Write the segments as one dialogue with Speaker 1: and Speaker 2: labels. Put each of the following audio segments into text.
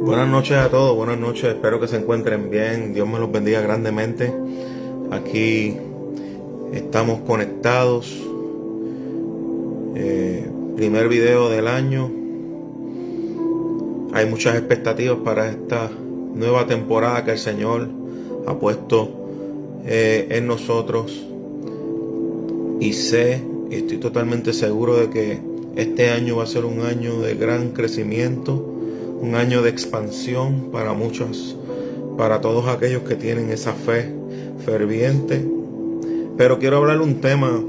Speaker 1: Buenas noches a todos, buenas noches, espero que se encuentren bien, Dios me los bendiga grandemente. Aquí estamos conectados, primer video del año. Hay muchas expectativas para esta nueva temporada que el Señor ha puesto en nosotros, y estoy totalmente seguro de que este año va a ser un año de gran crecimiento, un año de expansión para muchos, para todos aquellos que tienen esa fe ferviente. Pero quiero hablar un tema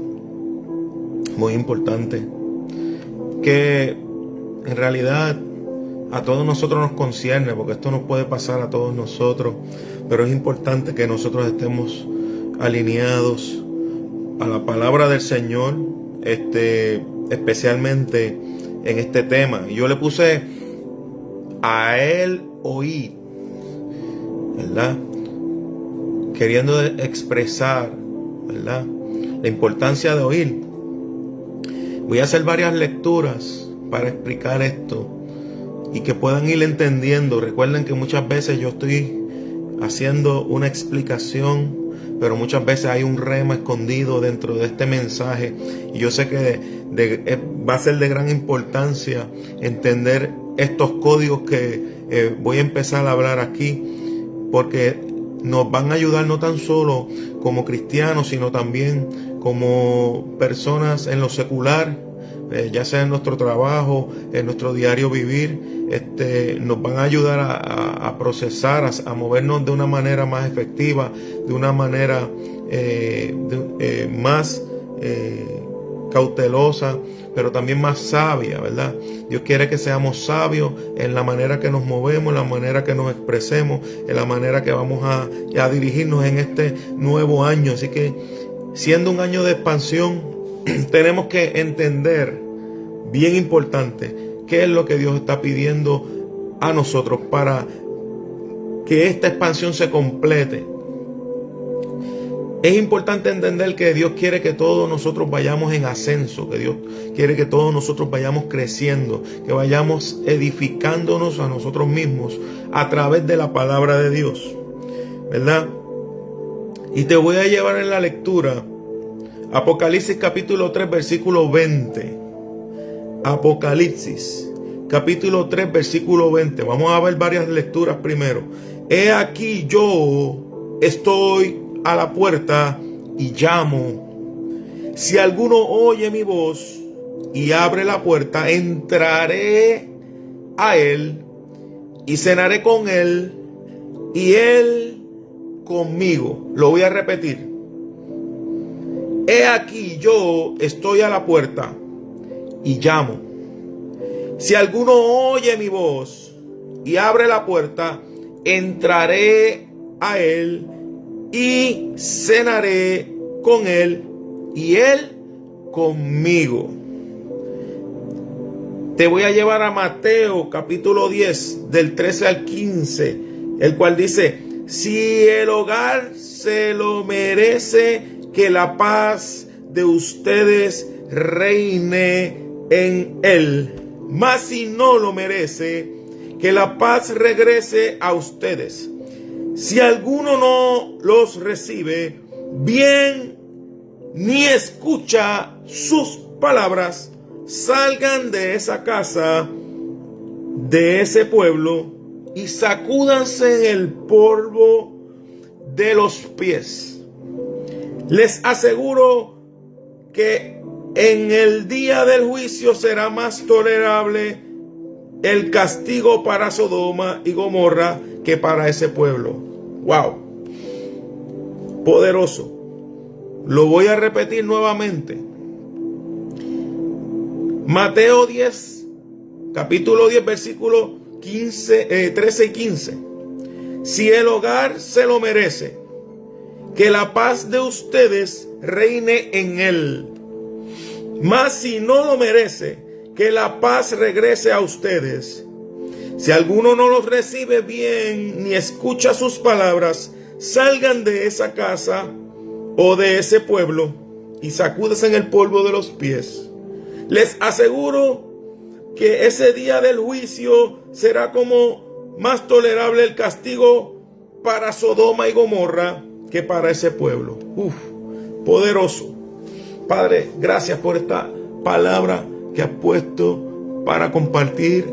Speaker 1: muy importante que en realidad a todos nosotros nos concierne, porque esto nos puede pasar a todos nosotros, pero es importante que nosotros estemos alineados a la palabra del Señor, especialmente en este tema. Y yo le puse a él oír, ¿verdad? Queriendo expresar, ¿verdad?, la importancia de oír. Voy a hacer varias lecturas para explicar esto y que puedan ir entendiendo. Recuerden que muchas veces yo estoy haciendo una explicación, pero muchas veces hay un rema escondido dentro de este mensaje, y yo sé que va a ser de gran importancia entender estos códigos que voy a empezar a hablar aquí, porque nos van a ayudar no tan solo como cristianos, sino también como personas en lo secular, ya sea en nuestro trabajo, en nuestro diario vivir. Nos van a ayudar a procesar, a movernos de una manera más efectiva, de una manera más cautelosa, pero también más sabia, ¿verdad? Dios quiere que seamos sabios en la manera que nos movemos, en la manera que nos expresemos, en la manera que vamos a dirigirnos en este nuevo año. Así que, siendo un año de expansión, tenemos que entender, bien importante, qué es lo que Dios está pidiendo a nosotros para que esta expansión se complete. Es importante entender que Dios quiere que todos nosotros vayamos en ascenso, que Dios quiere que todos nosotros vayamos creciendo, que vayamos edificándonos a nosotros mismos a través de la palabra de Dios, ¿verdad? Y te voy a llevar en la lectura Apocalipsis capítulo 3 versículo 20. Apocalipsis capítulo 3 versículo 20. Vamos a ver varias lecturas primero. He aquí yo estoy a la puerta y llamo. Si alguno oye mi voz y abre la puerta, entraré a él y cenaré con él y él conmigo. Lo voy a repetir. He aquí yo estoy a la puerta y llamo. Si alguno oye mi voz y abre la puerta, entraré a él y cenaré con él y él conmigo. Te voy a llevar a Mateo capítulo 10 del 13 al 15, el cual dice: si el hogar se lo merece, que la paz de ustedes reine en él. Mas si no lo merece, que la paz regrese a ustedes. Si alguno no los recibe bien, ni escucha sus palabras, salgan de esa casa, de ese pueblo, y sacúdanse en el polvo de los pies. Les aseguro que en el día del juicio será más tolerable el castigo para Sodoma y Gomorra que para ese pueblo. ¡Wow! Poderoso. Lo voy a repetir nuevamente. Mateo 10, capítulo 10, versículo 13 y 15. Si el hogar se lo merece, que la paz de ustedes reine en él. Mas si no lo merece, que la paz regrese a ustedes. Si alguno no los recibe bien, ni escucha sus palabras, salgan de esa casa o de ese pueblo y sacúdense en el polvo de los pies. Les aseguro que ese día del juicio será como más tolerable el castigo para Sodoma y Gomorra que para ese pueblo. Poderoso. Padre, gracias por esta palabra que has puesto para compartir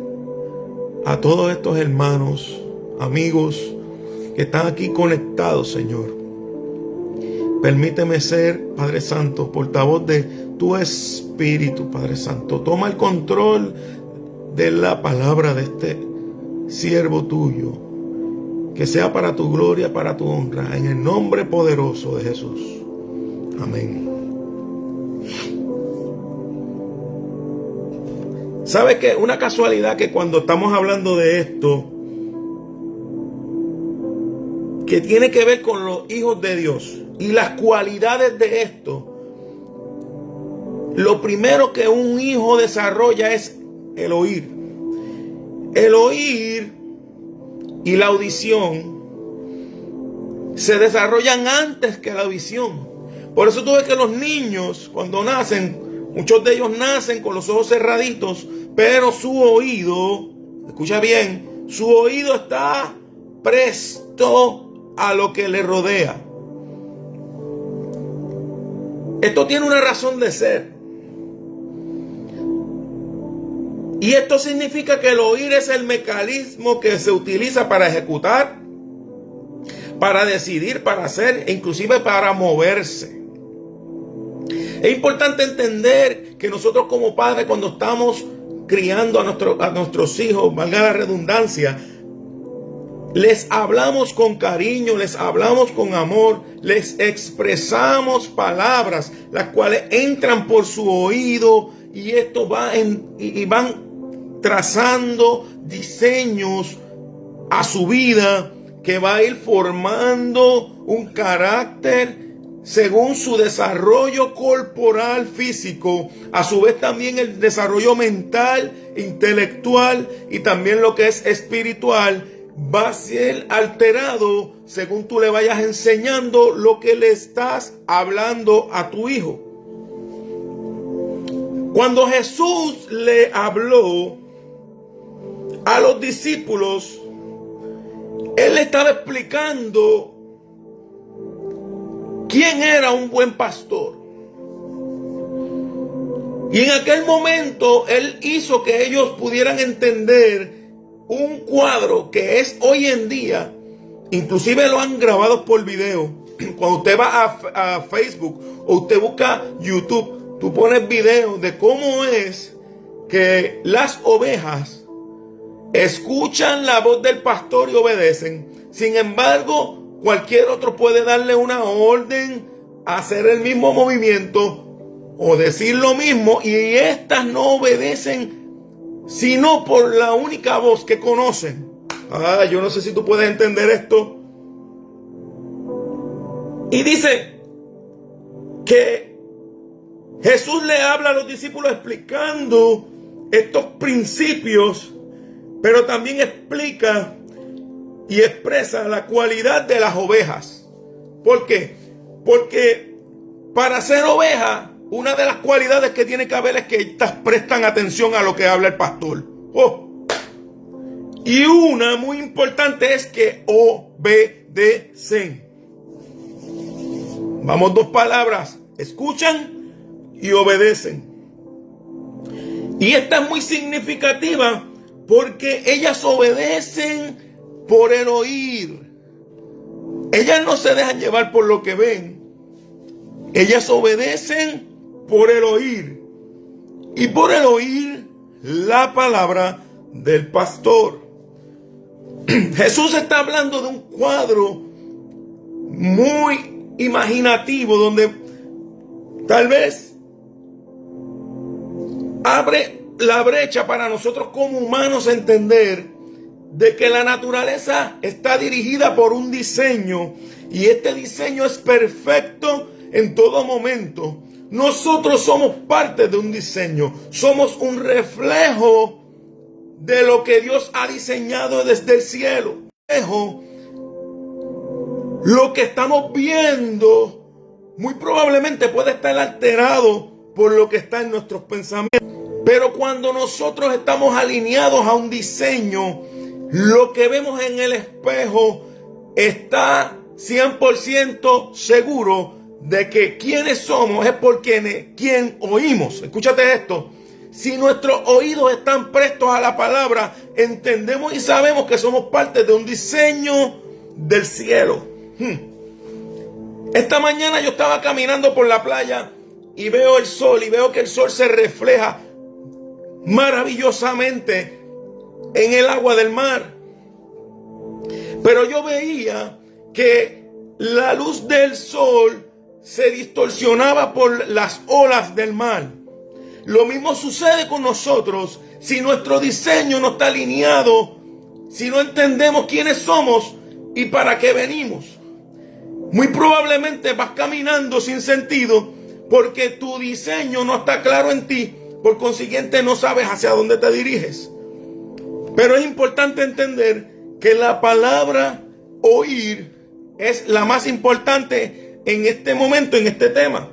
Speaker 1: a todos estos hermanos, amigos que están aquí conectados, Señor. Permíteme ser, Padre Santo, portavoz de tu Espíritu, Padre Santo. Toma el control de la palabra de este siervo tuyo. Que sea para tu gloria, para tu honra. En el nombre poderoso de Jesús. Amén. ¿Sabe qué? Una casualidad que cuando estamos hablando de esto, que tiene que ver con los hijos de Dios y las cualidades de esto, lo primero que un hijo desarrolla es el oír. El oír y la audición se desarrollan antes que la visión. Por eso tú ves que los niños cuando nacen, muchos de ellos nacen con los ojos cerraditos, pero su oído, escucha bien, su oído está presto a lo que le rodea. Esto tiene una razón de ser. Y esto significa que el oír es el mecanismo que se utiliza para ejecutar, para decidir, para hacer e inclusive para moverse. Es importante entender que nosotros como padres, cuando estamos criando a nuestros hijos, valga la redundancia, les hablamos con cariño, les hablamos con amor, les expresamos palabras, las cuales entran por su oído y esto van trazando diseños a su vida que va a ir formando un carácter según su desarrollo corporal físico, a su vez también el desarrollo mental, intelectual y también lo que es espiritual va a ser alterado según tú le vayas enseñando lo que le estás hablando a tu hijo. Cuando Jesús le habló a los discípulos, Él le estaba explicando quién era un buen pastor. Y en aquel momento Él hizo que ellos pudieran entender un cuadro que es hoy en día, inclusive lo han grabado por video. Cuando usted va a Facebook o usted busca YouTube, tú pones video de cómo es que las ovejas escuchan la voz del pastor y obedecen. Sin embargo, cualquier otro puede darle una orden, hacer el mismo movimiento o decir lo mismo y estas no obedecen sino por la única voz que conocen. Yo no sé si tú puedes entender esto. Y dice que Jesús le habla a los discípulos explicando estos principios, pero también explica y expresa la cualidad de las ovejas. ¿Por qué? Porque para ser oveja, una de las cualidades que tiene que haber es que estas prestan atención a lo que habla el pastor. Y una muy importante es que obedecen. Vamos, dos palabras. Escuchan y obedecen. Y esta es muy significativa porque ellas obedecen por el oír. Ellas no se dejan llevar por lo que ven. Ellas obedecen por el oír. Y por el oír la palabra del pastor. Jesús está hablando de un cuadro muy imaginativo donde tal vez abre la brecha para nosotros como humanos entender de que la naturaleza está dirigida por un diseño y este diseño es perfecto en todo momento. Nosotros somos parte de un diseño, somos un reflejo de lo que Dios ha diseñado desde el cielo. Lo que estamos viendo muy probablemente puede estar alterado por lo que está en nuestros pensamientos. Pero cuando nosotros estamos alineados a un diseño, lo que vemos en el espejo está 100% seguro de que quienes somos es por quien oímos. Escúchate esto. Si nuestros oídos están prestos a la palabra, entendemos y sabemos que somos parte de un diseño del cielo. Esta mañana yo estaba caminando por la playa y veo el sol y veo que el sol se refleja maravillosamente en el agua del mar. Pero yo veía que la luz del sol se distorsionaba por las olas del mar. Lo mismo sucede con nosotros si nuestro diseño no está alineado, si no entendemos quiénes somos y para qué venimos. Muy probablemente vas caminando sin sentido porque tu diseño no está claro en ti, por consiguiente no sabes hacia dónde te diriges. Pero es importante entender que la palabra oír es la más importante en este momento, en este tema.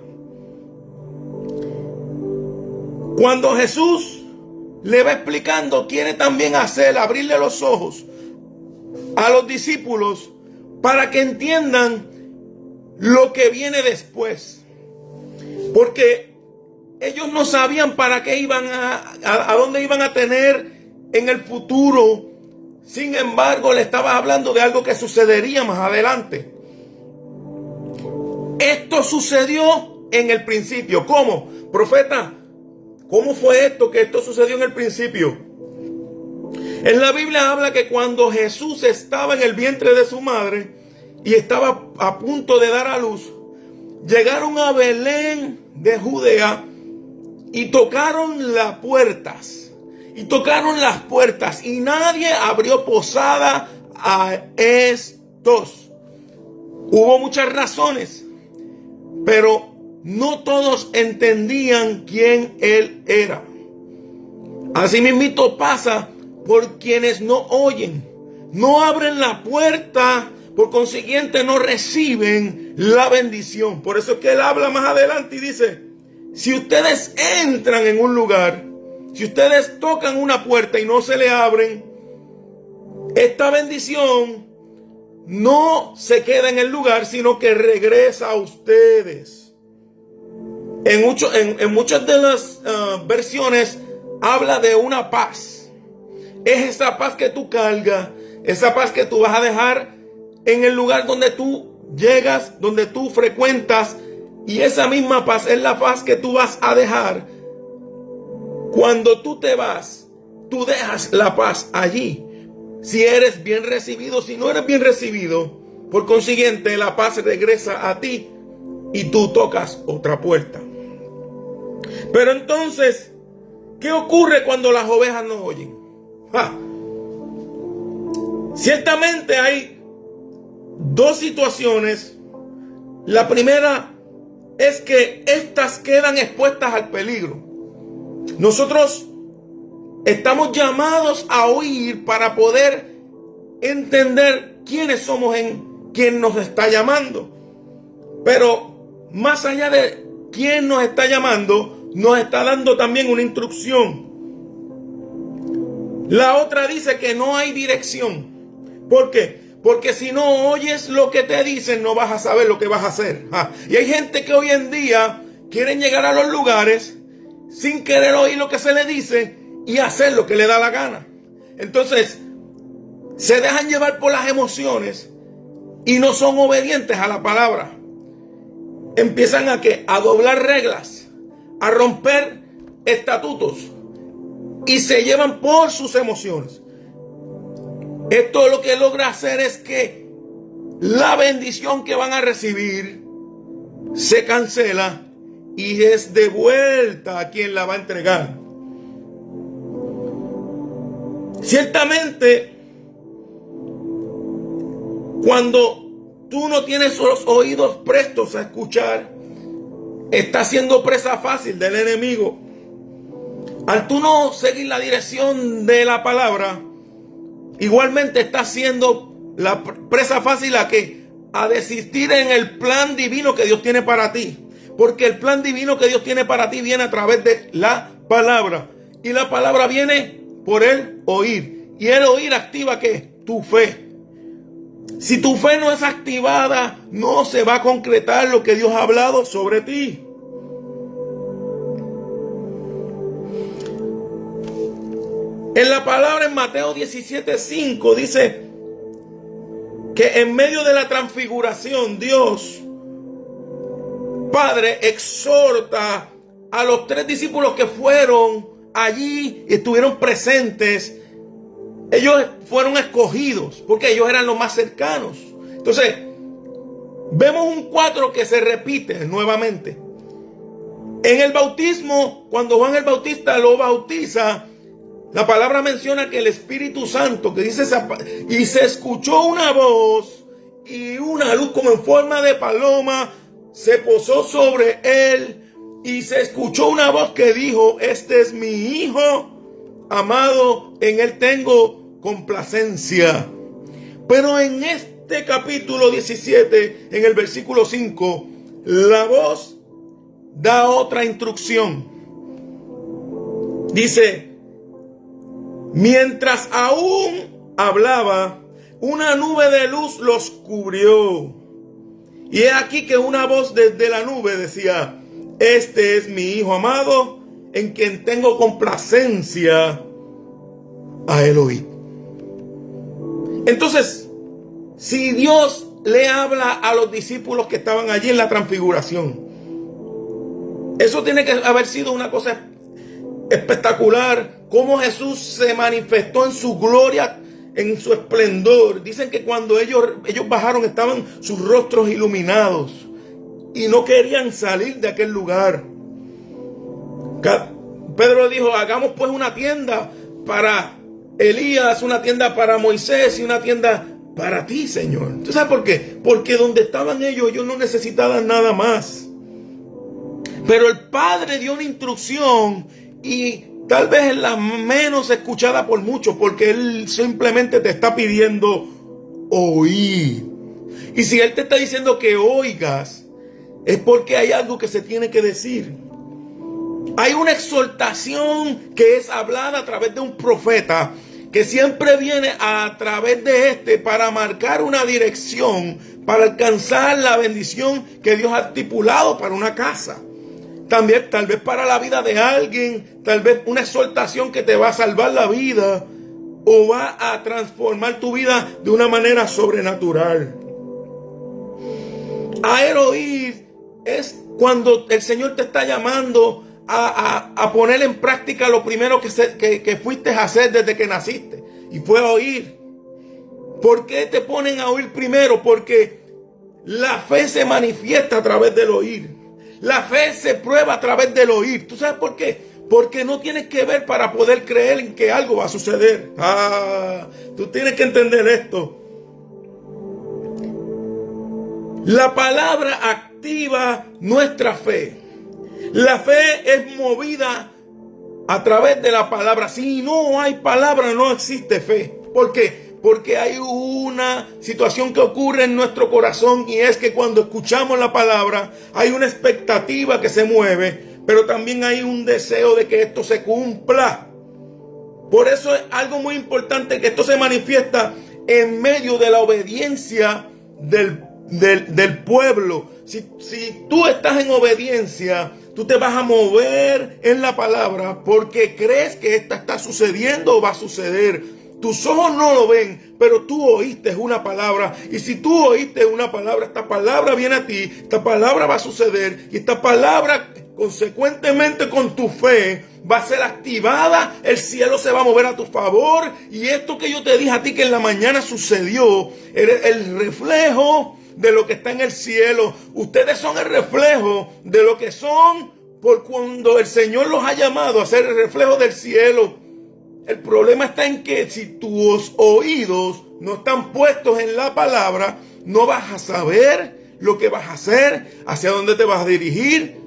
Speaker 1: Cuando Jesús le va explicando, quiere también abrirle los ojos a los discípulos para que entiendan lo que viene después. Porque ellos no sabían para qué iban a dónde iban a tener en el futuro. Sin embargo, le estaba hablando de algo que sucedería más adelante. Esto sucedió en el principio. ¿Cómo? Profeta, ¿cómo fue esto? Que esto sucedió en el principio. En la Biblia habla que cuando Jesús estaba en el vientre de su madre y estaba a punto de dar a luz, llegaron a Belén de Judea y tocaron las puertas. Y nadie abrió posada a estos. Hubo muchas razones, pero no todos entendían quién él era. Así mismito pasa por quienes no oyen, no abren la puerta, por consiguiente no reciben la bendición. Por eso es que él habla más adelante y dice, si ustedes entran en un lugar, si ustedes tocan una puerta y no se le abren, esta bendición no se queda en el lugar, sino que regresa a ustedes. En muchas de las versiones habla de una paz. Es esa paz que tú cargas, esa paz que tú vas a dejar en el lugar donde tú llegas, donde tú frecuentas. Y esa misma paz es la paz que tú vas a dejar. Cuando tú te vas, tú dejas la paz allí. Si eres bien recibido, si no eres bien recibido, por consiguiente la paz regresa a ti y tú tocas otra puerta. Pero entonces, ¿qué ocurre cuando las ovejas no oyen? Ciertamente hay dos situaciones. La primera es que estas quedan expuestas al peligro. Nosotros estamos llamados a oír para poder entender quiénes somos en quien nos está llamando. Pero más allá de quién nos está llamando, nos está dando también una instrucción. La otra dice que no hay dirección. ¿Por qué? Porque si no oyes lo que te dicen, no vas a saber lo que vas a hacer. Y hay gente que hoy en día quieren llegar a los lugares sin querer oír lo que se le dice y hacer lo que le da la gana. Entonces, se dejan llevar por las emociones y no son obedientes a la palabra. Empiezan a doblar reglas, a romper estatutos y se llevan por sus emociones. Esto lo que logra hacer es que la bendición que van a recibir se cancela y es de vuelta a quien la va a entregar. Ciertamente, cuando tú no tienes los oídos prestos a escuchar, estás siendo presa fácil del enemigo. Al tú no seguir la dirección de la palabra, igualmente estás siendo la presa fácil a desistir en el plan divino que Dios tiene para ti. Porque el plan divino que Dios tiene para ti viene a través de la palabra. Y la palabra viene por el oír. Y el oír activa ¿qué? Tu fe. Si tu fe no es activada, no se va a concretar lo que Dios ha hablado sobre ti. En la palabra en Mateo 17:5 dice que en medio de la transfiguración Dios Padre exhorta a los 3 discípulos que fueron allí y estuvieron presentes. Ellos fueron escogidos porque ellos eran los más cercanos. Entonces, vemos un cuadro que se repite nuevamente. En el bautismo, cuando Juan el Bautista lo bautiza, la palabra menciona que el Espíritu Santo, que dice, y se escuchó una voz y una luz como en forma de paloma, se posó sobre él y se escuchó una voz que dijo: este es mi Hijo amado, en él tengo complacencia. Pero en este capítulo 17, en el versículo 5, la voz da otra instrucción. Dice: mientras aún hablaba, una nube de luz los cubrió. Y he aquí que una voz desde la nube decía: este es mi Hijo amado, en quien tengo complacencia, a él oíd. Entonces, si Dios le habla a los discípulos que estaban allí en la transfiguración, eso tiene que haber sido una cosa espectacular. Cómo Jesús se manifestó en su gloria, en su esplendor. Dicen que cuando ellos bajaron, estaban sus rostros iluminados y no querían salir de aquel lugar. Pedro dijo: hagamos pues una tienda para Elías, una tienda para Moisés y una tienda para ti, Señor. ¿Tú sabes por qué? Porque donde estaban ellos no necesitaban nada más. Pero el Padre dio una instrucción, y tal vez es la menos escuchada por muchos, porque Él simplemente te está pidiendo oír. Y si Él te está diciendo que oigas, es porque hay algo que se tiene que decir. Hay una exhortación que es hablada a través de un profeta, que siempre viene a través de para marcar una dirección, para alcanzar la bendición que Dios ha estipulado para una casa. También, tal vez para la vida de alguien, tal vez una exhortación que te va a salvar la vida o va a transformar tu vida de una manera sobrenatural. A él oír es cuando el Señor te está llamando a poner en práctica lo primero que fuiste a hacer desde que naciste, y fue a oír. ¿Por qué te ponen a oír primero? Porque la fe se manifiesta a través del oír. La fe se prueba a través del oír. ¿Tú sabes por qué? Porque no tienes que ver para poder creer en que algo va a suceder. Tú tienes que entender esto. La palabra activa nuestra fe. La fe es movida a través de la palabra. Si no hay palabra, no existe fe. ¿Por qué? Porque hay una situación que ocurre en nuestro corazón, y es que cuando escuchamos la palabra hay una expectativa que se mueve, pero también hay un deseo de que esto se cumpla. Por eso es algo muy importante que esto se manifiesta en medio de la obediencia del pueblo. Si tú estás en obediencia, tú te vas a mover en la palabra porque crees que esta está sucediendo o va a suceder. Tus ojos no lo ven, pero tú oíste una palabra. Y si tú oíste una palabra, esta palabra viene a ti, esta palabra va a suceder. Y esta palabra, consecuentemente con tu fe, va a ser activada. El cielo se va a mover a tu favor. Y esto que yo te dije a ti que en la mañana sucedió, eres el reflejo de lo que está en el cielo. Ustedes son el reflejo de lo que son por cuando el Señor los ha llamado a ser el reflejo del cielo. El problema está en que si tus oídos no están puestos en la palabra, no vas a saber lo que vas a hacer, hacia dónde te vas a dirigir.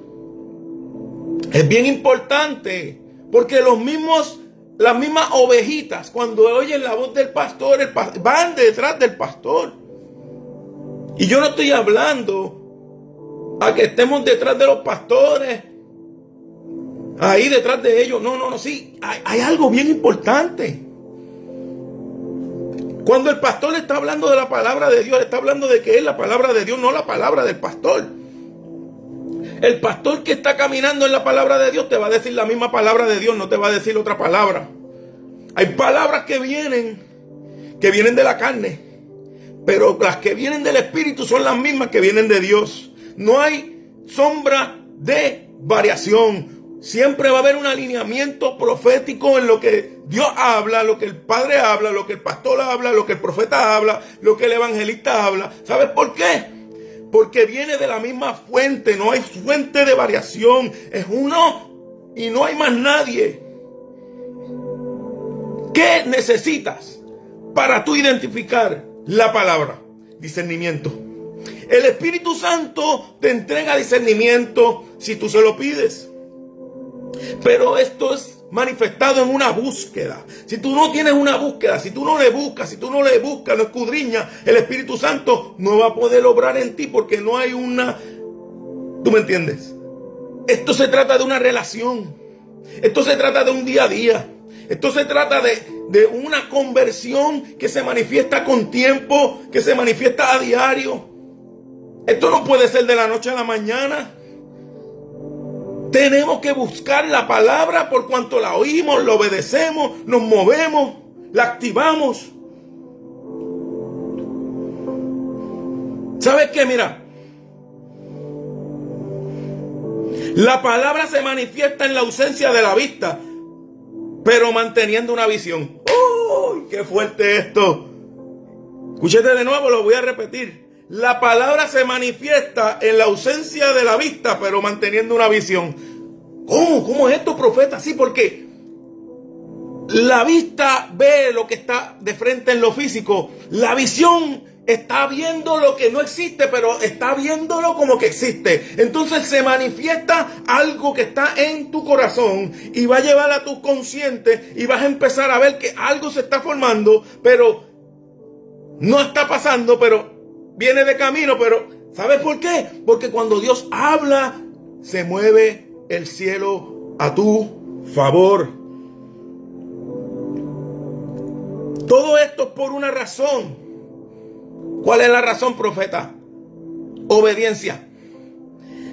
Speaker 1: Es bien importante, porque las mismas ovejitas, cuando oyen la voz del pastor, van detrás del pastor. Y yo no estoy hablando a que estemos detrás de los pastores, ahí detrás de ellos. No, sí. Hay algo bien importante. Cuando el pastor está hablando de la palabra de Dios, está hablando de que es la palabra de Dios, no la palabra del pastor. El pastor que está caminando en la palabra de Dios te va a decir la misma palabra de Dios, no te va a decir otra palabra. Hay palabras que vienen de la carne, pero las que vienen del Espíritu son las mismas que vienen de Dios. No hay sombra de variación. Siempre va a haber un alineamiento profético en lo que Dios habla, lo que el Padre habla, lo que el pastor habla, lo que el profeta habla, lo que el evangelista habla. ¿Sabes por qué? Porque viene de la misma fuente, no hay fuente de variación. Es uno y no hay más nadie. ¿Qué necesitas para tú identificar la palabra? Discernimiento. El Espíritu Santo te entrega discernimiento si tú se lo pides. Pero esto es manifestado en una búsqueda. Si tú no tienes una búsqueda, si tú no le buscas, no escudriñas, el Espíritu Santo no va a poder obrar en ti porque no hay una... ¿Tú me entiendes? Esto se trata de una relación. Esto se trata de un día a día. Esto se trata de una conversión que se manifiesta con tiempo, que se manifiesta a diario. Esto no puede ser de la noche a la mañana. Tenemos que buscar la palabra por cuanto la oímos, la obedecemos, nos movemos, la activamos. ¿Sabes qué? Mira, la palabra se manifiesta en la ausencia de la vista, pero manteniendo una visión. ¡Uy, qué fuerte esto! Escúchate de nuevo, lo voy a repetir. La palabra se manifiesta en la ausencia de la vista, pero manteniendo una visión. ¿Cómo? ¿Cómo es esto, profeta? Sí, porque la vista ve lo que está de frente en lo físico. La visión está viendo lo que no existe, pero está viéndolo como que existe. Entonces se manifiesta algo que está en tu corazón y va a llevar a tu consciente y vas a empezar a ver que algo se está formando, pero no está pasando, pero viene de camino. Pero ¿sabes por qué? Porque cuando Dios habla, se mueve el cielo a tu favor. Todo esto por una razón. ¿Cuál es la razón, profeta? Obediencia.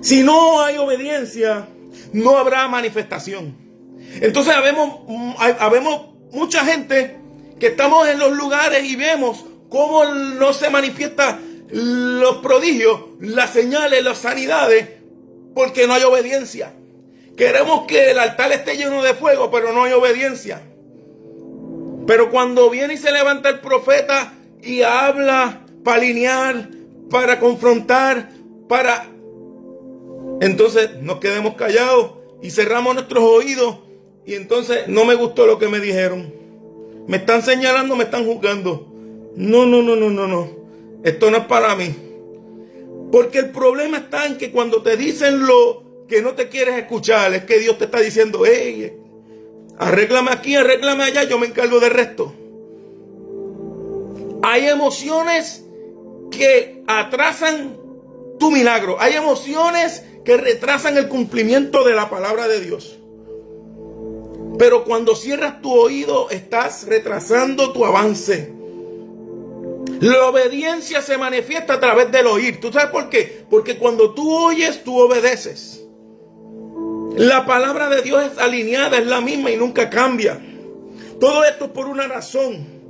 Speaker 1: Si no hay obediencia, no habrá manifestación. Entonces habemos mucha gente que estamos en los lugares y vemos cómo no se manifiestan los prodigios, las señales, las sanidades, porque no hay obediencia. Queremos que el altar esté lleno de fuego, pero no hay obediencia. Pero cuando viene y se levanta el profeta y habla para alinear, para confrontar, entonces nos quedemos callados y cerramos nuestros oídos. Y entonces no me gustó lo que me dijeron. Me están señalando, me están juzgando. No. Esto no es para mí. Porque el problema está en que cuando te dicen lo que no te quieres escuchar, es que Dios te está diciendo, hey, arréglame aquí, arréglame allá, yo me encargo del resto. Hay emociones que atrasan tu milagro. Hay emociones que retrasan el cumplimiento de la palabra de Dios. Pero cuando cierras tu oído, estás retrasando tu avance. La obediencia se manifiesta a través del oír. ¿Tú sabes por qué? Porque cuando tú oyes, tú obedeces. La palabra de Dios es alineada, es la misma y nunca cambia. Todo esto es por una razón.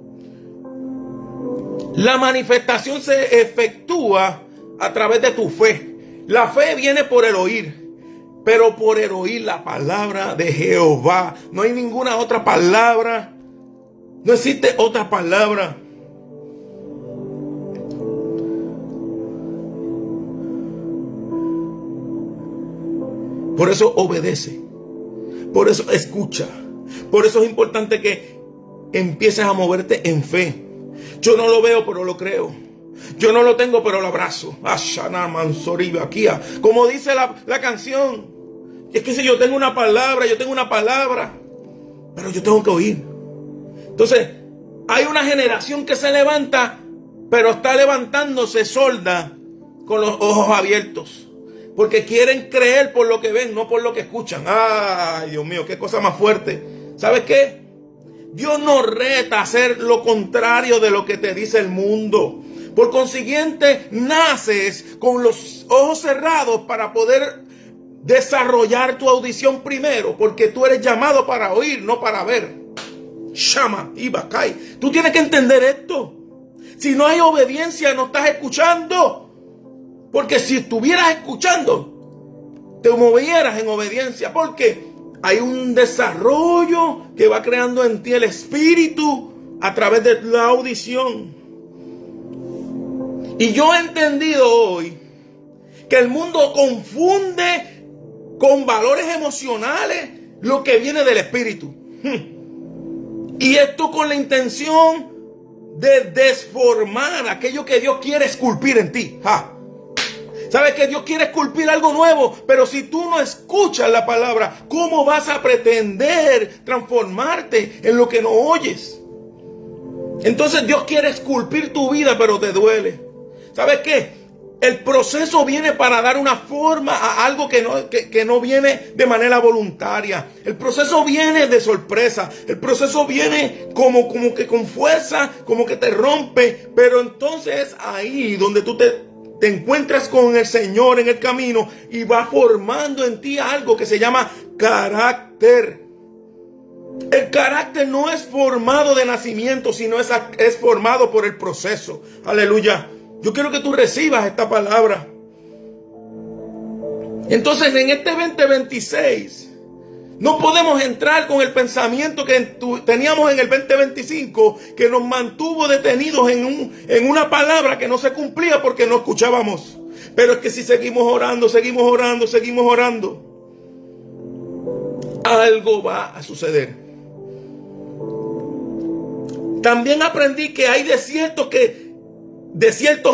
Speaker 1: La manifestación se efectúa a través de tu fe. La fe viene por el oír, pero por el oír la palabra de Jehová. No hay ninguna otra palabra. No existe otra palabra. Por eso obedece. Por eso escucha. Por eso es importante que empieces a moverte en fe. Yo no lo veo, pero lo creo. Yo no lo tengo, pero lo abrazo. Como dice la canción. Es que si yo tengo una palabra, pero yo tengo que oír. Entonces, hay una generación que se levanta, pero está levantándose sorda con los ojos abiertos. Porque quieren creer por lo que ven, no por lo que escuchan. Ay, Dios mío, qué cosa más fuerte. ¿Sabes qué? Dios nos reta a hacer lo contrario de lo que te dice el mundo. Por consiguiente, naces con los ojos cerrados para poder desarrollar tu audición primero, porque tú eres llamado para oír, no para ver. Shama, Ibakai. Tú tienes que entender esto. Si no hay obediencia, no estás escuchando. Porque si estuvieras escuchando, te movieras en obediencia. Porque hay un desarrollo que va creando en ti el espíritu a través de la audición. Y yo he entendido hoy que el mundo confunde con valores emocionales lo que viene del espíritu. Y esto con la intención de desformar aquello que Dios quiere esculpir en ti. Sabes que Dios quiere esculpir algo nuevo, pero si tú no escuchas la palabra, ¿cómo vas a pretender transformarte en lo que no oyes? Entonces Dios quiere esculpir tu vida, pero te duele. ¿Sabes qué? El proceso viene para dar una forma a algo que no viene de manera voluntaria. El proceso viene de sorpresa. El proceso viene como que con fuerza, como que te rompe. Pero entonces es ahí donde tú te encuentras con el Señor en el camino y va formando en ti algo que se llama carácter. El carácter no es formado de nacimiento, sino es formado por el proceso. Aleluya. Yo quiero que tú recibas esta palabra. Entonces, en este 2026, no podemos entrar con el pensamiento que teníamos en el 2025, que nos mantuvo detenidos en una palabra que no se cumplía porque no escuchábamos. Pero es que si seguimos orando, algo va a suceder. También aprendí que hay desiertos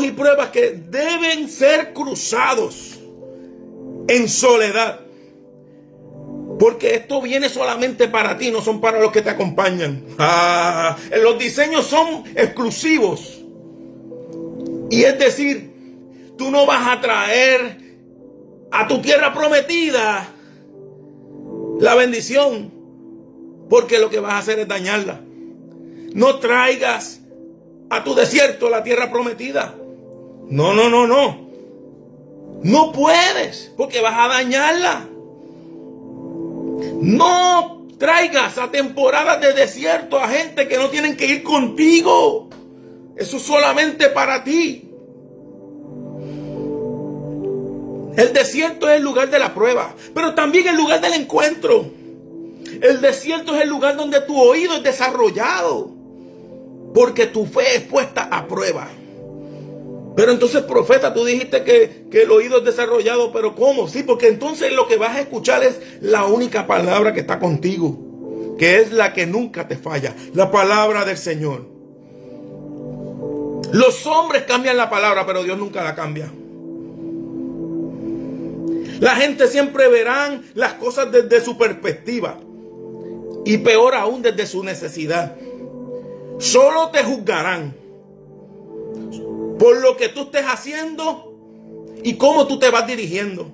Speaker 1: y pruebas que deben ser cruzados en soledad. Porque esto viene solamente para ti, no son para los que te acompañan. Los diseños son exclusivos. Y es decir, tú no vas a traer a tu tierra prometida la bendición, porque lo que vas a hacer es dañarla. No traigas a tu desierto la tierra prometida. No. No puedes, porque vas a dañarla. No traigas a temporadas de desierto a gente que no tienen que ir contigo. Eso es solamente para ti. El desierto es el lugar de la prueba, pero también el lugar del encuentro. El desierto es el lugar donde tu oído es desarrollado, porque tu fe es puesta a prueba. Pero entonces, profeta, tú dijiste que el oído es desarrollado, pero ¿cómo? Sí, porque entonces lo que vas a escuchar es la única palabra que está contigo, que es la que nunca te falla, la palabra del Señor. Los hombres cambian la palabra, pero Dios nunca la cambia. La gente siempre verán las cosas desde su perspectiva, y peor aún desde su necesidad. Solo te juzgarán por lo que tú estés haciendo y cómo tú te vas dirigiendo.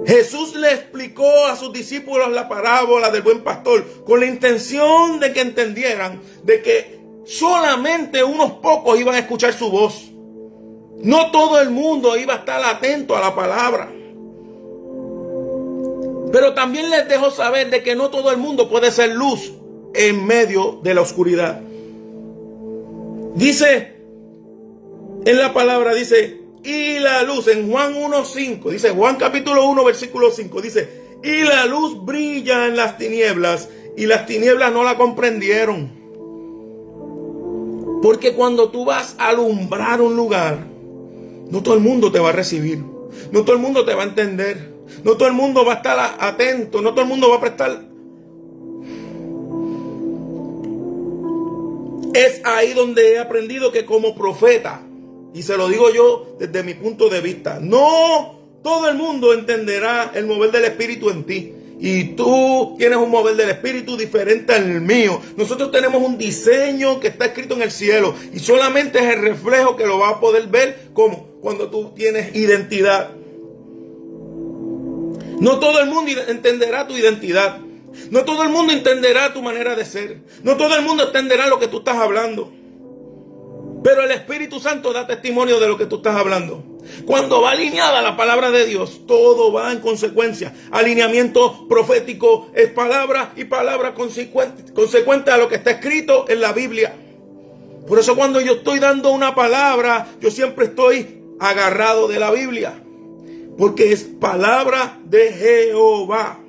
Speaker 1: Jesús le explicó a sus discípulos la parábola del buen pastor con la intención de que entendieran de que solamente unos pocos iban a escuchar su voz. No todo el mundo iba a estar atento a la palabra. Pero también les dejó saber de que no todo el mundo puede ser luz en medio de la oscuridad. Dice en la palabra, dice, y la luz, en Juan 1:5, dice Juan capítulo 1 versículo 5, dice, y la luz brilla en las tinieblas, y las tinieblas no la comprendieron. Porque cuando tú vas a alumbrar un lugar, no todo el mundo te va a recibir, no todo el mundo te va a entender, no todo el mundo va a estar atento, no todo el mundo va a prestar. Es ahí donde he aprendido que como profeta, y se lo digo yo desde mi punto de vista, no todo el mundo entenderá el mover del Espíritu en ti. Y tú tienes un mover del Espíritu diferente al mío. Nosotros tenemos un diseño que está escrito en el cielo, y solamente es el reflejo que lo va a poder ver como cuando tú tienes identidad. No todo el mundo entenderá tu identidad. No todo el mundo entenderá tu manera de ser. No todo el mundo entenderá lo que tú estás hablando. Pero el Espíritu Santo da testimonio de lo que tú estás hablando. Cuando va alineada la palabra de Dios, todo va en consecuencia. Alineamiento profético es palabra y palabra consecuente a lo que está escrito en la Biblia. Por eso cuando yo estoy dando una palabra, yo siempre estoy agarrado de la Biblia. Porque es palabra de Jehová.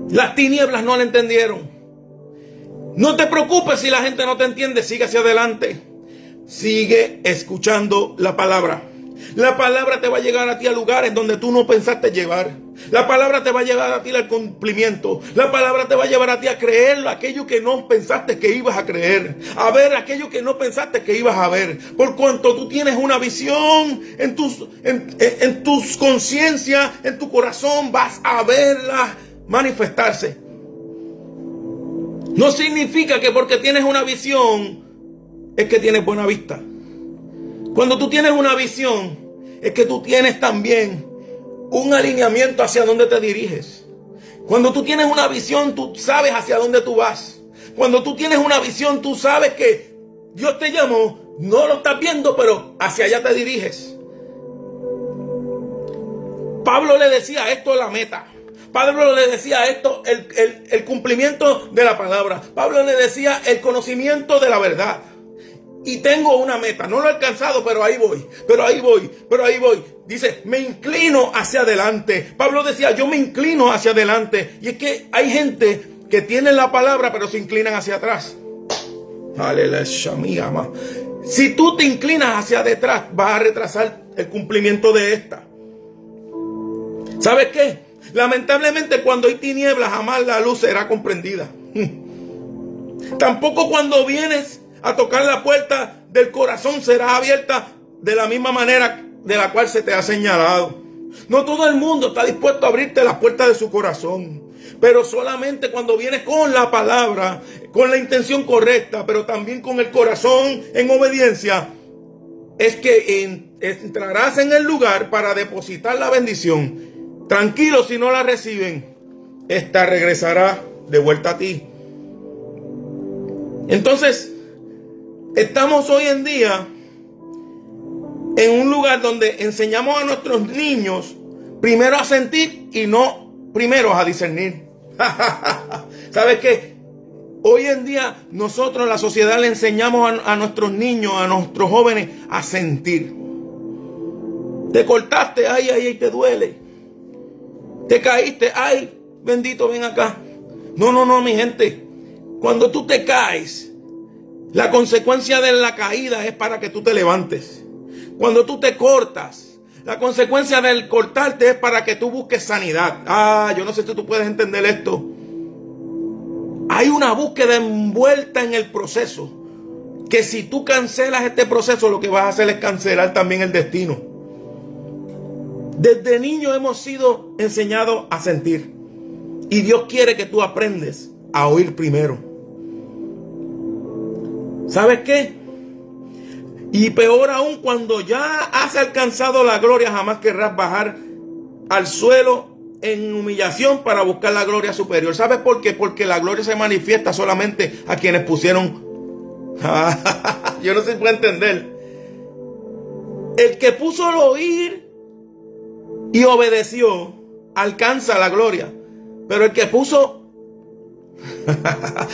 Speaker 1: Las tinieblas no la entendieron. No te preocupes si la gente no te entiende, sigue hacia adelante. Sigue escuchando la palabra. La palabra te va a llegar a ti a lugares donde tú no pensaste llevar. La palabra te va a llevar a ti al cumplimiento. La palabra te va a llevar a ti a creer aquello que no pensaste que ibas a creer. A ver aquello que no pensaste que ibas a ver. Por cuanto tú tienes una visión en tus conciencias, en tu corazón, vas a verla manifestarse. No significa que porque tienes una visión es que tienes buena vista. Cuando tú tienes una visión es que tú tienes también un alineamiento hacia dónde te diriges. Cuando tú tienes una visión, tú sabes hacia dónde tú vas. Cuando tú tienes una visión, tú sabes que Dios te llamó, no lo estás viendo, pero hacia allá te diriges. Pablo le decía, esto es la meta. Pablo le decía esto, el cumplimiento de la palabra. Pablo le decía el conocimiento de la verdad. Y tengo una meta, no lo he alcanzado, pero ahí voy, pero ahí voy, pero ahí voy. Dice, me inclino hacia adelante. Pablo decía, yo me inclino hacia adelante. Y es que hay gente que tiene la palabra, pero se inclinan hacia atrás. Aleluya, ama. Si tú te inclinas hacia detrás, vas a retrasar el cumplimiento de esta. ¿Sabes qué? Lamentablemente cuando hay tinieblas jamás la luz será comprendida. Tampoco cuando vienes a tocar la puerta del corazón será abierta de la misma manera de la cual se te ha señalado. No todo el mundo está dispuesto a abrirte las puertas de su corazón. Pero solamente cuando vienes con la palabra, con la intención correcta, pero también con el corazón en obediencia, es que entrarás en el lugar para depositar la bendición. Tranquilo, si no la reciben, esta regresará de vuelta a ti. Entonces, estamos hoy en día en un lugar donde enseñamos a nuestros niños primero a sentir y no primero a discernir. ¿Sabes qué? Hoy en día nosotros en la sociedad le enseñamos a nuestros niños, a nuestros jóvenes a sentir. Te cortaste, ay, ay, ay, te duele. Te caíste, ay, bendito, ven acá. No, mi gente. Cuando tú te caes, la consecuencia de la caída es para que tú te levantes. Cuando tú te cortas, la consecuencia del cortarte es para que tú busques sanidad. Yo no sé si tú puedes entender esto. Hay una búsqueda envuelta en el proceso, que si tú cancelas este proceso, lo que vas a hacer es cancelar también el destino. Desde niño hemos sido enseñados a sentir. Y Dios quiere que tú aprendes a oír primero. ¿Sabes qué? Y peor aún, cuando ya has alcanzado la gloria, jamás querrás bajar al suelo en humillación para buscar la gloria superior. ¿Sabes por qué? Porque la gloria se manifiesta solamente a quienes pusieron. Yo no sé si puedo entender. El que puso el oír y obedeció, alcanza la gloria. Pero el que puso...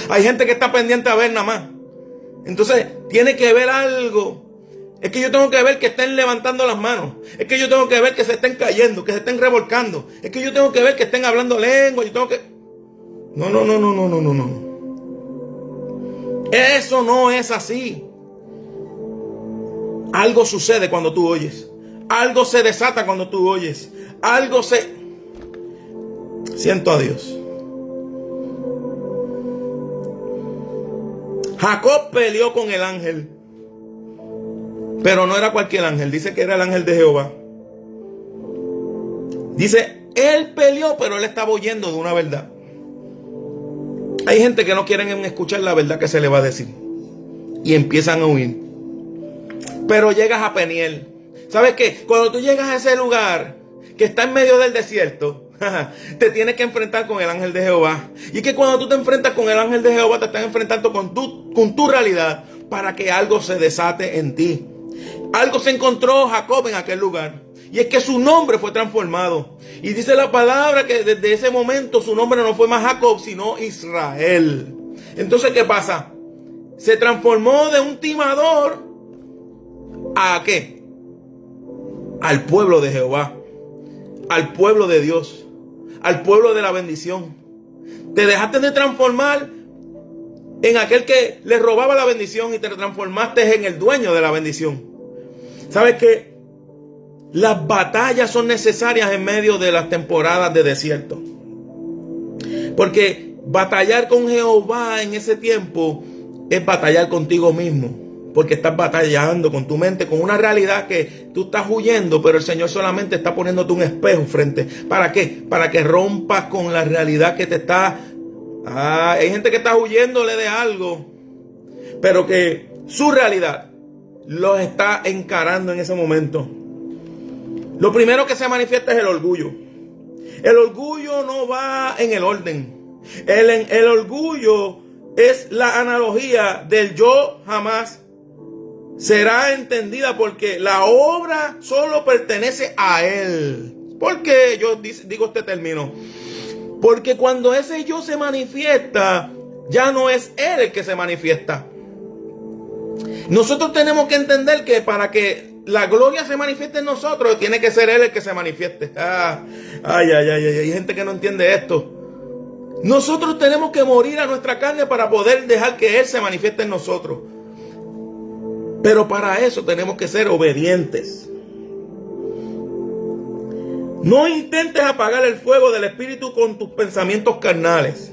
Speaker 1: Hay gente que está pendiente a ver nada más. Entonces, tiene que ver algo. Es que yo tengo que ver que estén levantando las manos. Es que yo tengo que ver que se estén cayendo, que se estén revolcando. Es que yo tengo que ver que estén hablando lengua. Yo tengo que... No. Eso no es así. Algo sucede cuando tú oyes. Algo se desata cuando tú oyes. Algo se... Siento a Dios. Jacob peleó con el ángel. Pero no era cualquier ángel. Dice que era el ángel de Jehová. Dice, él peleó, pero él estaba oyendo de una verdad. Hay gente que no quieren escuchar la verdad que se le va a decir. Y empiezan a huir. Pero llegas a Peniel. ¿Sabes qué? Cuando tú llegas a ese lugar que está en medio del desierto, te tienes que enfrentar con el ángel de Jehová. Y es que cuando tú te enfrentas con el ángel de Jehová, te estás enfrentando con tu realidad para que algo se desate en ti. Algo se encontró Jacob en aquel lugar. Y es que su nombre fue transformado. Y dice la palabra que desde ese momento su nombre no fue más Jacob, sino Israel. Entonces, ¿qué pasa? Se transformó de un timador ¿a qué? Al pueblo de Jehová, al pueblo de Dios, al pueblo de la bendición. Te dejaste de transformar en aquel que le robaba la bendición y te transformaste en el dueño de la bendición. ¿Sabes qué? Las batallas son necesarias en medio de las temporadas de desierto. Porque batallar con Jehová en ese tiempo es batallar contigo mismo. Porque estás batallando con tu mente, con una realidad que tú estás huyendo, pero el Señor solamente está poniéndote un espejo frente. ¿Para qué? Para que rompas con la realidad que te está... hay gente que está huyéndole de algo, pero que su realidad los está encarando en ese momento. Lo primero que se manifiesta es el orgullo. El orgullo no va en el orden. El orgullo es la analogía del yo jamás será entendida porque la obra solo pertenece a él. ¿Por qué yo digo este término? Porque cuando ese yo se manifiesta, ya no es él el que se manifiesta. Nosotros tenemos que entender que para que la gloria se manifieste en nosotros, tiene que ser él el que se manifieste. Hay gente que no entiende esto. Nosotros tenemos que morir a nuestra carne para poder dejar que él se manifieste en nosotros. Pero para eso tenemos que ser obedientes. No intentes apagar el fuego del Espíritu con tus pensamientos carnales.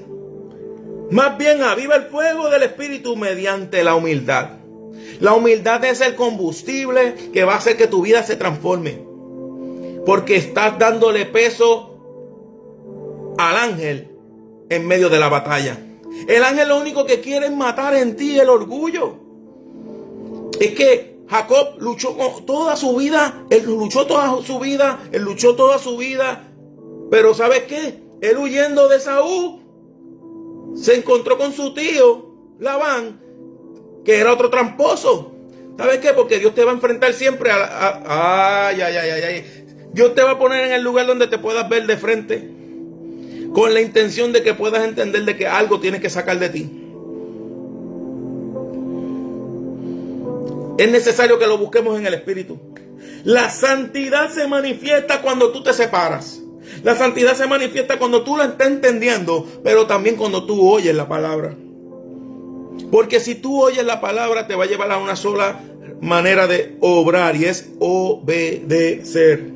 Speaker 1: Más bien aviva el fuego del Espíritu mediante la humildad. La humildad es el combustible que va a hacer que tu vida se transforme. Porque estás dándole peso al ángel en medio de la batalla. El ángel lo único que quiere es matar en ti el orgullo. Es que Jacob luchó toda su vida, él luchó toda su vida, pero ¿sabes qué? Él huyendo de Saúl, se encontró con su tío, Labán, que era otro tramposo. ¿Sabes qué? Porque Dios te va a enfrentar siempre Dios te va a poner en el lugar donde te puedas ver de frente, con la intención de que puedas entender de que algo tienes que sacar de ti. Es necesario que lo busquemos en el Espíritu. La santidad se manifiesta cuando tú te separas. La santidad se manifiesta cuando tú la estás entendiendo, pero también cuando tú oyes la palabra. Porque si tú oyes la palabra, te va a llevar a una sola manera de obrar, y es obedecer.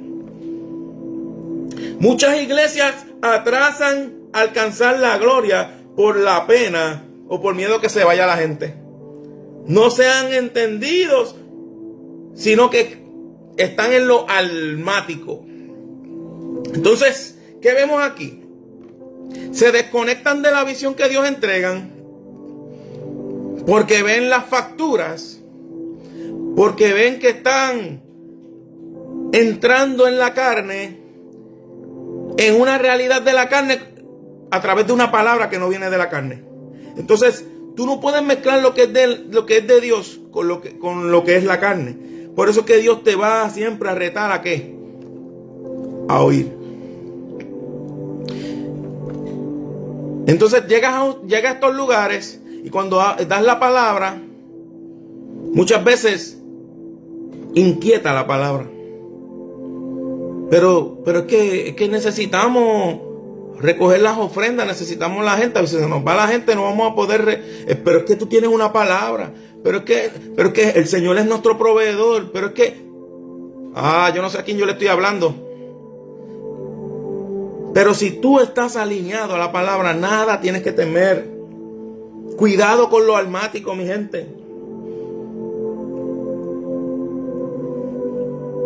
Speaker 1: Muchas iglesias atrasan alcanzar la gloria por la pena o por miedo que se vaya la gente. No sean entendidos, sino que están en lo almático. Entonces, ¿qué vemos aquí? Se desconectan de la visión que Dios entrega porque ven las facturas, porque ven que están entrando en la carne, en una realidad de la carne a través de una palabra que no viene de la carne. Entonces, tú no puedes mezclar lo que es de Dios con lo que es la carne. Por eso es que Dios te va siempre a retar ¿a qué? A oír. Entonces llegas a estos lugares y cuando das la palabra, muchas veces inquieta la palabra. Pero es que necesitamos recoger las ofrendas, necesitamos la gente. A veces se nos va la gente, no vamos a poder. Pero es que tú tienes una palabra. Pero es que el Señor es nuestro proveedor. Pero es que. Yo no sé a quién yo le estoy hablando. Pero si tú estás alineado a la palabra, nada tienes que temer. Cuidado con lo almático, mi gente.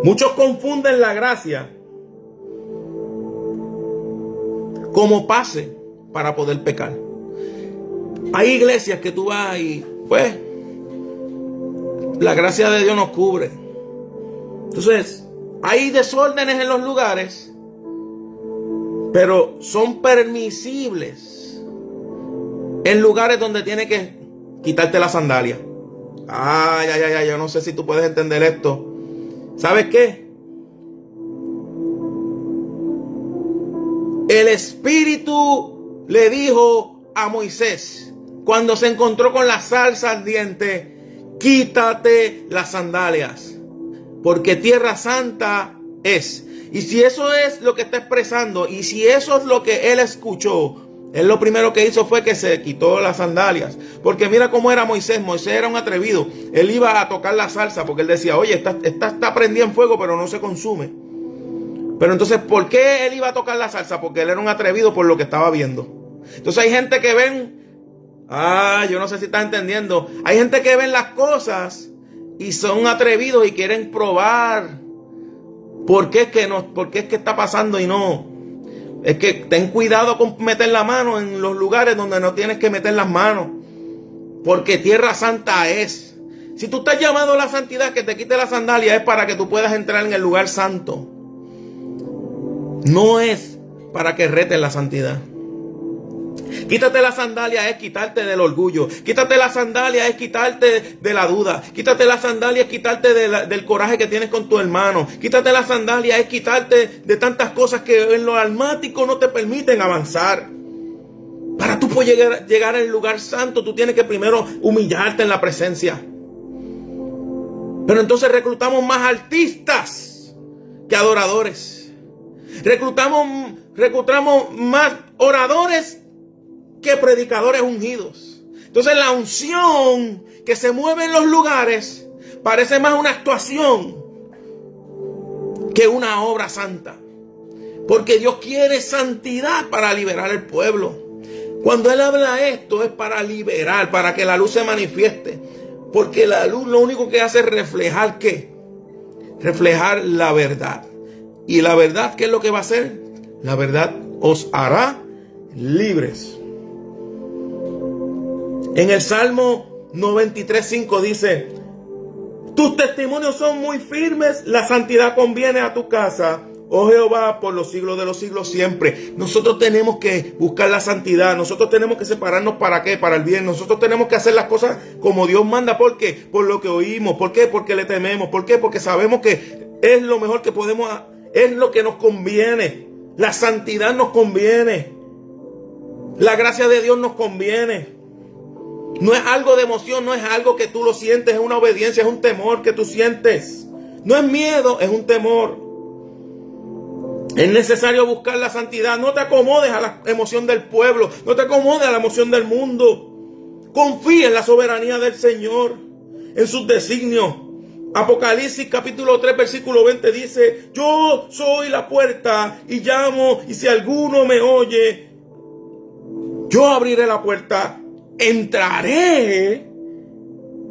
Speaker 1: Muchos confunden la gracia como pase para poder pecar. Hay iglesias que tú vas y pues la gracia de Dios nos cubre. Entonces hay desórdenes en los lugares pero son permisibles en lugares donde tiene que quitarte la sandalia. Ay, yo no sé si tú puedes entender esto. ¿Sabes qué? El Espíritu le dijo a Moisés, cuando se encontró con la zarza ardiente, quítate las sandalias, porque tierra santa es. Y si eso es lo que está expresando, y si eso es lo que él escuchó, él lo primero que hizo fue que se quitó las sandalias. Porque mira cómo era Moisés. Moisés era un atrevido. Él iba a tocar la salsa porque él decía, oye, esta está prendida en fuego, pero no se consume. Pero entonces, ¿por qué él iba a tocar la salsa? Porque él era un atrevido por lo que estaba viendo. Entonces hay gente que ven, yo no sé si está entendiendo. Hay gente que ven las cosas y son atrevidos y quieren probar por qué es que está pasando y no. Es que ten cuidado con meter la mano en los lugares donde no tienes que meter las manos. Porque tierra santa es. Si tú estás llamado a la santidad, que te quite la sandalia, es para que tú puedas entrar en el lugar santo. No es para que retes la santidad. Quítate la sandalia es quitarte del orgullo. Quítate la sandalia es quitarte de la duda. Quítate la sandalia es quitarte del coraje que tienes con tu hermano. Quítate la sandalia es quitarte de tantas cosas que en lo almático no te permiten avanzar. Para tú poder llegar al lugar santo, tú tienes que primero humillarte en la presencia. Pero entonces reclutamos más artistas que adoradores. Reclutamos más oradores que predicadores ungidos. Entonces la unción que se mueve en los lugares parece más una actuación que una obra santa. Porque Dios quiere santidad para liberar al pueblo. Cuando Él habla esto es para liberar, para que la luz se manifieste. Porque la luz lo único que hace es reflejar ¿qué? Reflejar la verdad. ¿Y la verdad qué es lo que va a hacer? La verdad os hará libres. En el Salmo 93:5 dice, tus testimonios son muy firmes, la santidad conviene a tu casa, oh Jehová, por los siglos de los siglos siempre. Nosotros tenemos que buscar la santidad, nosotros tenemos que separarnos ¿para qué? Para el bien. Nosotros tenemos que hacer las cosas como Dios manda. ¿Por qué? Por lo que oímos. ¿Por qué? Porque le tememos. ¿Por qué? Porque sabemos que es lo mejor que podemos, es lo que nos conviene. La santidad nos conviene. La gracia de Dios nos conviene. No es algo de emoción, no es algo que tú lo sientes, es una obediencia, es un temor que tú sientes. No es miedo, es un temor. Es necesario buscar la santidad. No te acomodes a la emoción del pueblo, no te acomodes a la emoción del mundo. Confía en la soberanía del Señor, en sus designios. Apocalipsis capítulo 3 versículo 20 dice, yo soy la puerta y llamo, y si alguno me oye, yo abriré la puerta. Entraré,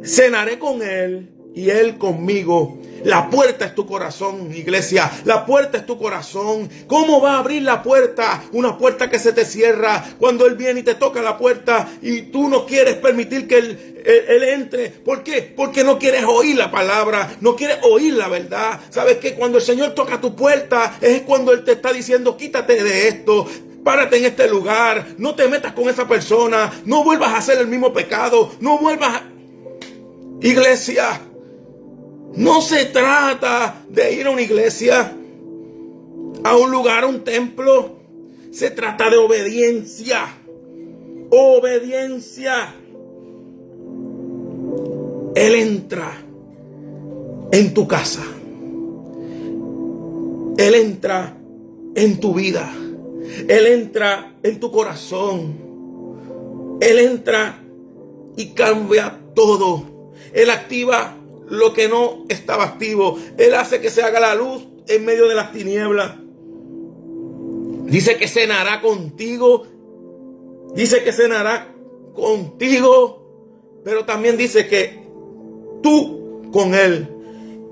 Speaker 1: cenaré con él y él conmigo. La puerta es tu corazón, iglesia. La puerta es tu corazón. ¿Cómo va a abrir la puerta? Una puerta que se te cierra cuando él viene y te toca la puerta y tú no quieres permitir que él entre. ¿Por qué? Porque no quieres oír la palabra, no quieres oír la verdad. ¿Sabes qué? Cuando el Señor toca tu puerta es cuando Él te está diciendo, quítate de esto. Párate en este lugar, no te metas con esa persona, no vuelvas a hacer el mismo pecado, no vuelvas a... Iglesia, no se trata de ir a una iglesia, a un lugar, a un templo. Se trata de obediencia. Obediencia. Él entra en tu casa. Él entra en tu vida. Él entra en tu corazón. Él entra y cambia todo. Él activa lo que no estaba activo. Él hace que se haga la luz en medio de las tinieblas. Dice que cenará contigo. Dice que cenará contigo. Pero también dice que tú con Él.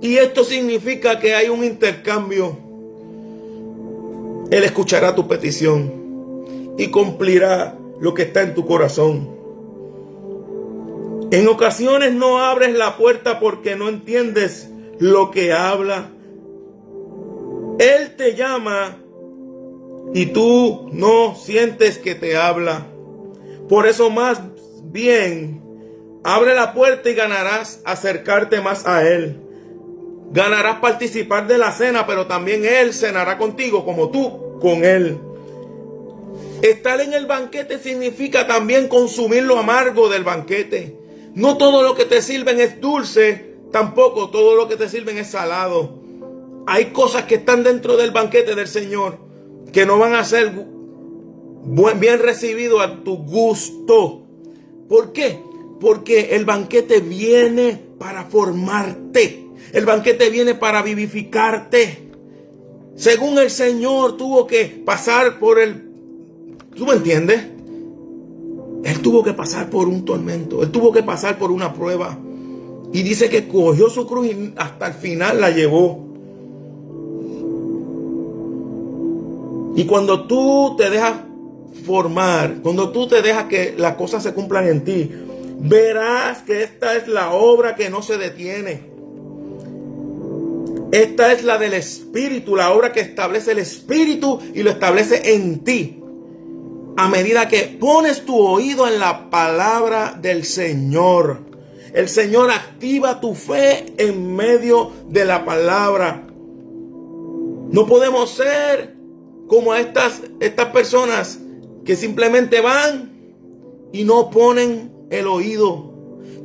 Speaker 1: Y esto significa que hay un intercambio. Él escuchará tu petición y cumplirá lo que está en tu corazón. En ocasiones no abres la puerta porque no entiendes lo que habla. Él te llama y tú no sientes que te habla. Por eso más bien, abre la puerta y ganarás acercarte más a Él. Ganarás participar de la cena, pero también Él cenará contigo como tú con Él. Estar en el banquete significa también consumir lo amargo del banquete. No todo lo que te sirven es dulce, tampoco todo lo que te sirven es salado. Hay cosas que están dentro del banquete del Señor que no van a ser bien recibidos a tu gusto. ¿Por qué? Porque el banquete viene para formarte. El banquete viene para vivificarte. Según el Señor tuvo que pasar por el... ¿Tú me entiendes? Él tuvo que pasar por un tormento. Él tuvo que pasar por una prueba. Y dice que cogió su cruz y hasta el final la llevó. Y cuando tú te dejas formar, cuando tú te dejas que las cosas se cumplan en ti, verás que esta es la obra que no se detiene. Esta es la del Espíritu, la obra que establece el Espíritu y lo establece en ti. A medida que pones tu oído en la palabra del Señor, el Señor activa tu fe en medio de la palabra. No podemos ser como estas personas que simplemente van y no ponen el oído.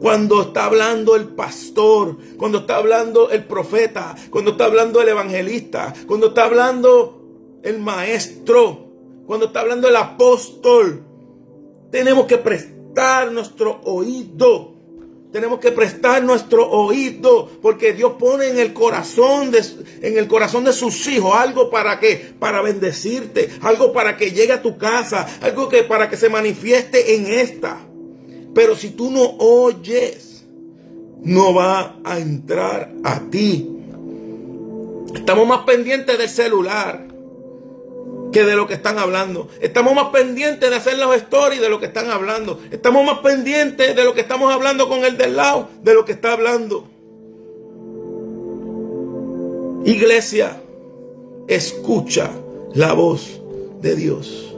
Speaker 1: Cuando está hablando el pastor, cuando está hablando el profeta, cuando está hablando el evangelista, cuando está hablando el maestro, cuando está hablando el apóstol, tenemos que prestar nuestro oído. Tenemos que prestar nuestro oído, porque Dios pone en el corazón de sus hijos algo para qué, para bendecirte, algo para que llegue a tu casa, algo que para que se manifieste en esta. Pero si tú no oyes, no va a entrar a ti. Estamos más pendientes del celular que de lo que están hablando. Estamos más pendientes de hacer los stories de lo que están hablando. Estamos más pendientes de lo que estamos hablando con el del lado, de lo que está hablando. Iglesia, escucha la voz de Dios.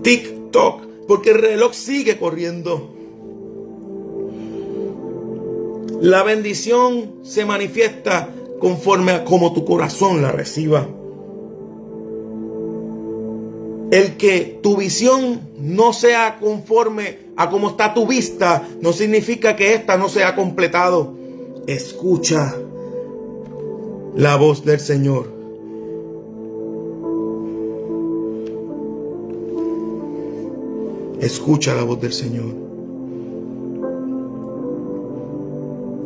Speaker 1: TikTok, porque el reloj sigue corriendo. La bendición se manifiesta conforme a cómo tu corazón la reciba. El que tu visión no sea conforme a cómo está tu vista, no significa que ésta no se ha completado. Escucha la voz del Señor. Escucha la voz del Señor.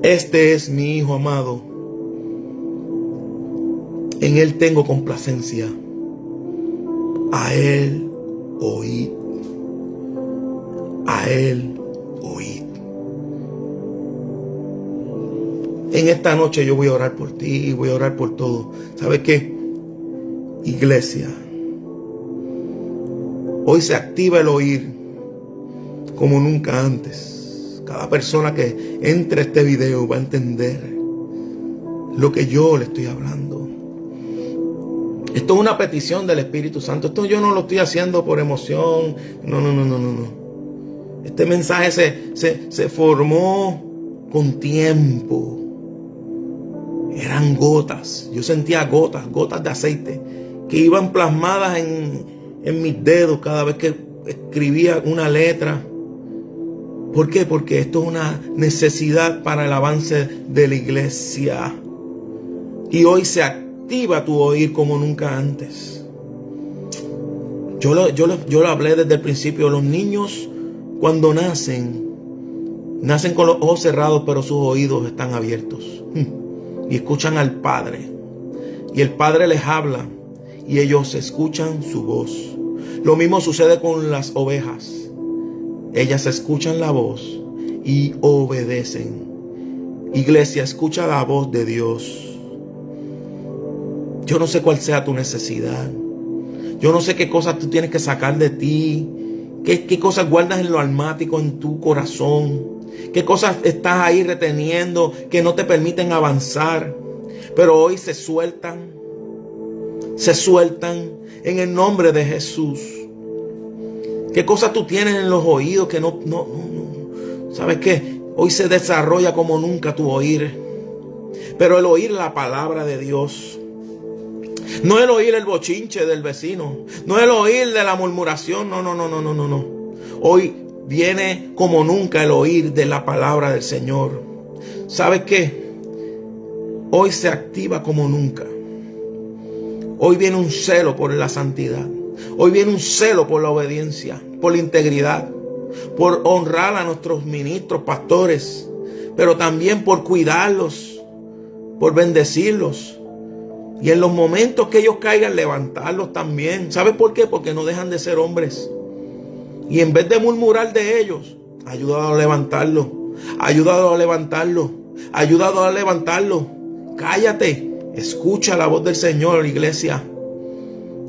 Speaker 1: Este es mi Hijo amado. En Él tengo complacencia. A Él oíd. A Él oíd. En esta noche yo voy a orar por ti y voy a orar por todo. ¿Sabes qué? Iglesia, hoy se activa el oír como nunca antes. Cada persona que entre a este video va a entender lo que yo le estoy hablando. Esto es una petición del Espíritu Santo. Esto yo no lo estoy haciendo por emoción. No. Este mensaje se formó con tiempo. Eran gotas. Yo sentía gotas de aceite que iban plasmadas en mis dedos cada vez que escribía una letra. ¿Por qué? Porque esto es una necesidad para el avance de la iglesia. Y hoy se activa tu oír como nunca antes. Yo lo hablé desde el principio. Los niños cuando nacen con los ojos cerrados, pero sus oídos están abiertos. Y escuchan al Padre. Y el Padre les habla. Y ellos escuchan su voz. Lo mismo sucede con las ovejas. Ellas escuchan la voz y obedecen. Iglesia, escucha la voz de Dios. Yo no sé cuál sea tu necesidad. Yo no sé qué cosas tú tienes que sacar de ti. ¿Qué cosas guardas en lo almático en tu corazón? ¿Qué cosas estás ahí reteniendo que no te permiten avanzar? Pero hoy se sueltan. se sueltan en el nombre de Jesús. ¿Qué cosas tú tienes en los oídos que no? ¿Sabes qué? Hoy se desarrolla como nunca tu oír. Pero el oír la palabra de Dios. No el oír el bochinche del vecino. No el oír de la murmuración. No. Hoy viene como nunca el oír de la palabra del Señor. ¿Sabes qué? Hoy se activa como nunca. Hoy viene un celo por la santidad. Hoy viene un celo por la obediencia, por la integridad, por honrar a nuestros ministros, pastores, pero también por cuidarlos, por bendecirlos. Y en los momentos que ellos caigan, levantarlos también. ¿Sabes por qué? Porque no dejan de ser hombres. Y en vez de murmurar de ellos, ayúdalo a levantarlo. Ayúdalo a levantarlo. Ayúdalo a levantarlo. Cállate. Escucha la voz del Señor, iglesia.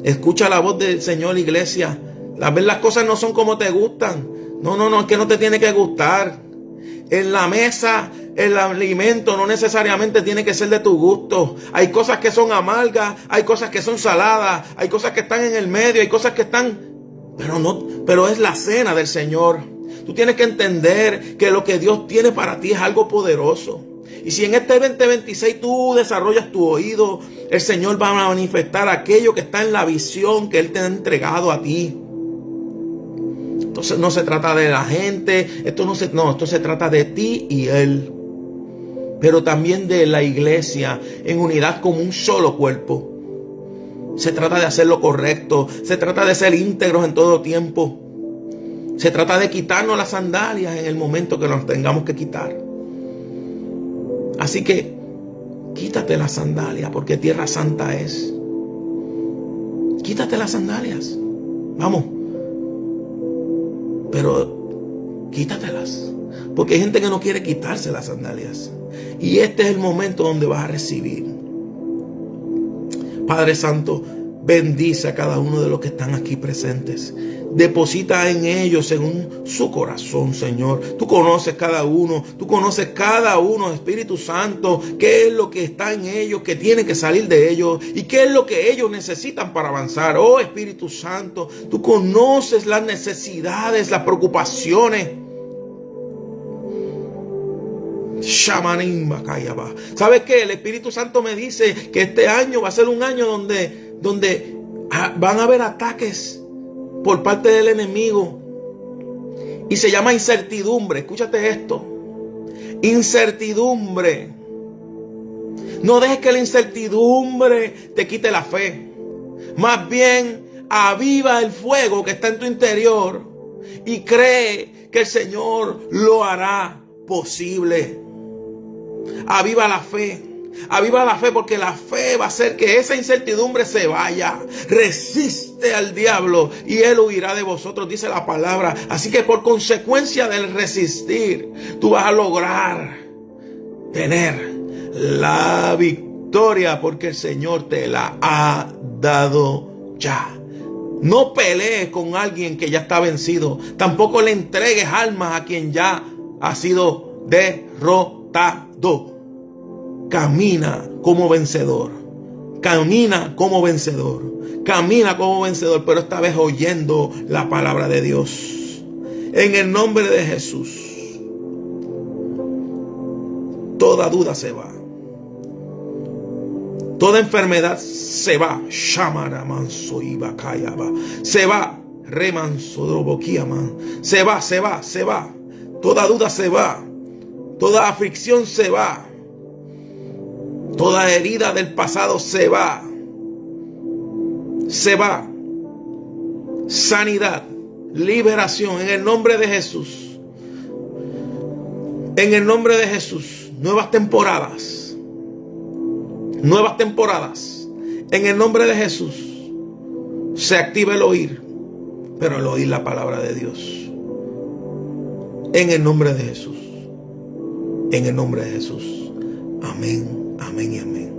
Speaker 1: Escucha la voz del Señor, iglesia. Las cosas no son como te gustan. No, es que no te tiene que gustar. En la mesa, el alimento no necesariamente tiene que ser de tu gusto. Hay cosas que son amargas, hay cosas que son saladas, hay cosas que están en el medio, hay cosas que están... Pero es la cena del Señor. Tú tienes que entender que lo que Dios tiene para ti es algo poderoso. Y si en este 2026 tú desarrollas tu oído, el Señor va a manifestar aquello que está en la visión que Él te ha entregado a ti. Entonces no se trata de la gente, esto se trata de ti y Él. Pero también de la iglesia en unidad como un solo cuerpo. Se trata de hacer lo correcto, se trata de ser íntegros en todo tiempo. Se trata de quitarnos las sandalias en el momento que nos tengamos que quitar. Así que quítate las sandalias porque tierra santa es. Quítate las sandalias. Vamos. Pero quítatelas. Porque hay gente que no quiere quitarse las sandalias. Y este es el momento donde vas a recibir. Padre Santo, bendice a cada uno de los que están aquí presentes. Deposita en ellos según su corazón, Señor. Tú conoces cada uno, Espíritu Santo, qué es lo que está en ellos, que tiene que salir de ellos y qué es lo que ellos necesitan para avanzar. Oh Espíritu Santo, tú conoces las necesidades, las preocupaciones. ¿Sabes qué? El Espíritu Santo me dice que este año va a ser un año donde van a haber ataques por parte del enemigo. Y se llama incertidumbre. Escúchate esto. Incertidumbre. No dejes que la incertidumbre te quite la fe. Más bien, aviva el fuego que está en tu interior y cree que el Señor lo hará posible. Aviva la fe. Aviva la fe, porque la fe va a hacer que esa incertidumbre se vaya. Resiste al diablo y él huirá de vosotros, dice la palabra. Así que por consecuencia del resistir, tú vas a lograr tener la victoria, porque el Señor te la ha dado ya. No pelees con alguien que ya está vencido. Tampoco le entregues armas a quien ya ha sido derrotado. Camina como vencedor. Camina como vencedor. Camina como vencedor, pero esta vez oyendo la palabra de Dios. En el nombre de Jesús. Toda duda se va. Toda enfermedad se va. Se va. Se va. Toda duda se va. Toda aflicción se va. Toda herida del pasado se va. Se va. Sanidad. Liberación en el nombre de Jesús. En el nombre de Jesús. Nuevas temporadas. Nuevas temporadas. En el nombre de Jesús. Se activa el oír. Pero el oír la palabra de Dios. En el nombre de Jesús. En el nombre de Jesús. Amén. Amén y amén.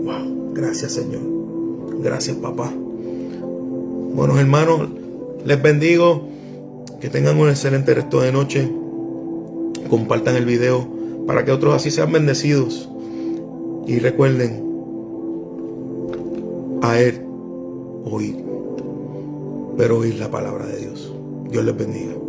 Speaker 1: Wow. Gracias, Señor. Gracias, papá. Bueno, hermanos, les bendigo. Que tengan un excelente resto de noche. Compartan el video para que otros así sean bendecidos. Y recuerden, a Él oír, pero oír la palabra de Dios. Dios les bendiga.